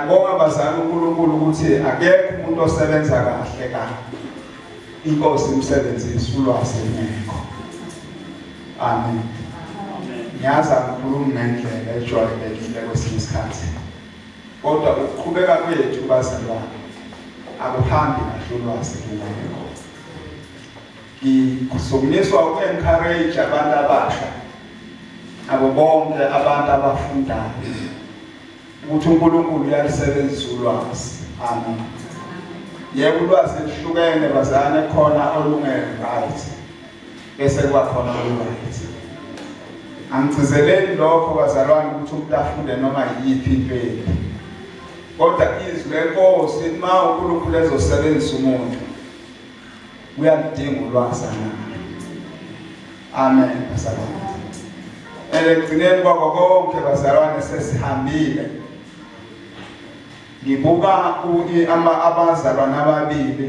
Ngiyabonga bazali uNkulunkulu ukuthi akekho umuntu osebenza kahle inkosi imsebenzisa ulwazi ngekho. Amen. Ngiyazi ukukhuluma ngendlela ejwayelekile kwesinye isikhathi. Kodwa ukuqhubeka kwethu bazalwane akuhambi kahle ulwazi ngekho. Ngizokuniswa uku-encourage abantu abasha abo bonke abantu abafundayo ukuthi uNkulunkulu uyalisebenzisa ulwazi. Amen. Yebo ulwazi lihlukene bazalwane, khona olunge-right bese kuba khona olu-right. Angigcizeleli lokho bazalwane ukuthi umuntu afunde noma yiphi impilo, kodwa izwi lenkosi uma uNkulunkulu ezosebenzisa umuntu uyalidinga ulwazi nalo. Amen bazalwane. Ekugcineni kwakho konke bazalwane sesihambile, ngibuka abazalwane ababili,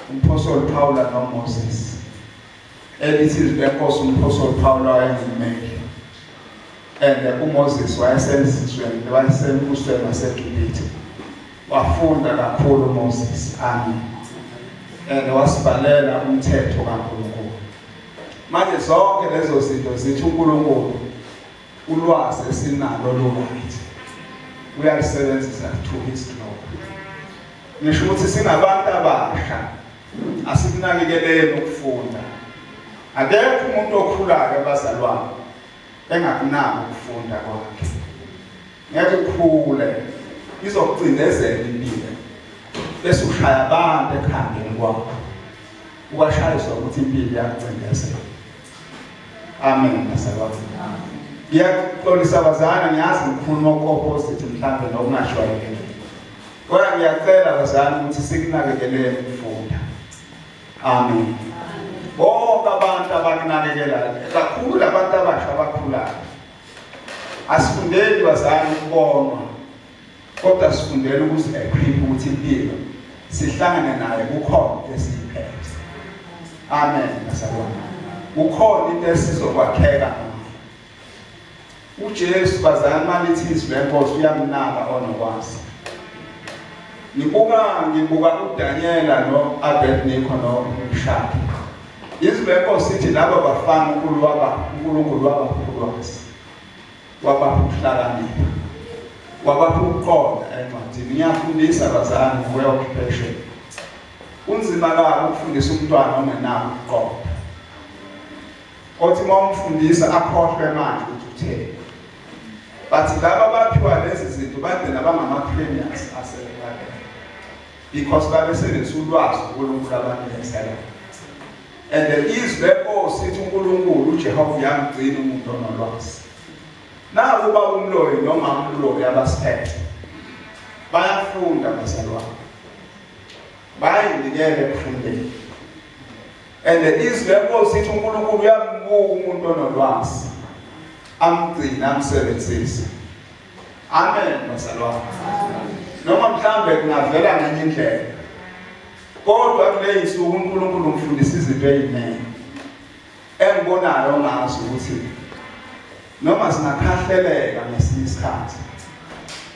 uMphostoli Pawula noMoses. Elithi izwi lenkosi uMphostoli Pawula wayengumeli, and uMoses wayesembusweni waseGibhithe. Wafunda kakhulu uMoses. Amen. And wasibhalela umthetho kaNkulunkulu. Manje zonke lezo zinto zithi uNkulunkulu ulwazi esinalo olubanzi uyalisebenzisa to his glory. Ngisho ukuthi singabantu abasha asikunakekeleni ukufunda. Akekho umuntu okhulayo abazalwane engakunaki ukufunda kwakhe. Ngeke ukhule izokucindezela impilo bese ushaya abantu ekhambeni kwakho ukashayiswa ukuthi impilo iyakucindezela. Amen bazalwane. Ngiyaxolisa bazalwane, ngiyazi ngikhuluma opposite mhlambe nokungashwayelekile. Kodwa ngiyacela bazalwane ukuthi sikunakekeleni ukufunda. Amen. Bonke abantu abakunakekelayo, kakhulu abantu abasha abakhulayo, asifundeli bazalwane ukubonwa, kodwa sifundele ukuzi-equip ukuthi impilo sihlangane naye kukhona esiyiphethe. Amen bazalwane. Kukhona into esizokwakheka nayo. uJesu bazalwane malithi izwi lenkosi uyamnaka onokwazi. Ngibuka uDaniela no-Abednego noMeshaki. Izwi lenkosi ithi laba bafana uNkulunkulu wabaphulwazi, wabapha ukuhlakanipha, wabapha ukuqonda encwadini. Ngiyafundisa bazalwane ngowe-occupation. Kunzima kabi ukufundisa umntwana ongenako ukuqonda. Othi uma umfundisa akhohlwe manje ukuthi utheni. But laba baphiwa lezi zinto bagcina bangama-premiers asebenzayo because babesebenzisa ulwazi uNkulunkulu abanikezela. And izwi lenkosi ithi uNkulunkulu uJehova uyamgcina umuntu onolwazi. Naku uba umloyi noma umloyi abasiphethe bayafunda bazalwane, bayinikele ekufundeni. And izwi lenkosi ithi uNkulunkulu uyambuka umuntu onolwazi, amgcina amsebenzise. Amen bazalwane. Noma mhlambe kungavela ngenye indlela, kodwa kule insuku uNkulunkulu umfundisa izinto eziningi engibonayo ngazo ukuthi noma singakhahleleka ngesinye isikhathi,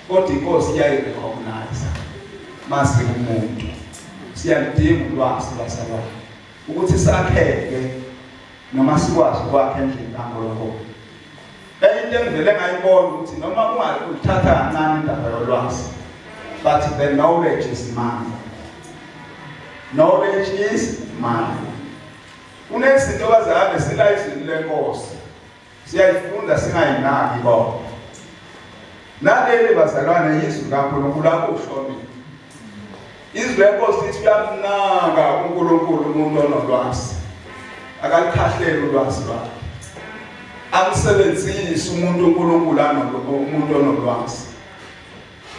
kodwa inkosi iyayirecognize mase umuntu siyalidinga ulwazi bazalwane ukuthi sakheke noma sikwazi ukwakha endlini kaNkulunkulu. Into engivele ngayibona ukuthi noma ungathatha kancane indaba yolwazi, but the knowledge is money. Knowledge is money. Kunezinto bazalwane sila izwi lenkosi siyayifunda singayinaki kodwa. Naleli bazalwane izwi kaNkulunkulu akushonile. Izwi lenkosi lithi uyamnaka uNkulunkulu umuntu onolwazi, akalikhahlele ulwazi lwakhe, amsebenzise umuntu uNkulunkulu onolwazi.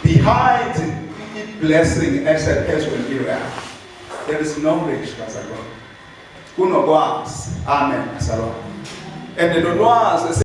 Behind the blessing exceptional area there is knowledge bazalwane, kunokwazi. Amen bazalwane. And the lolwazi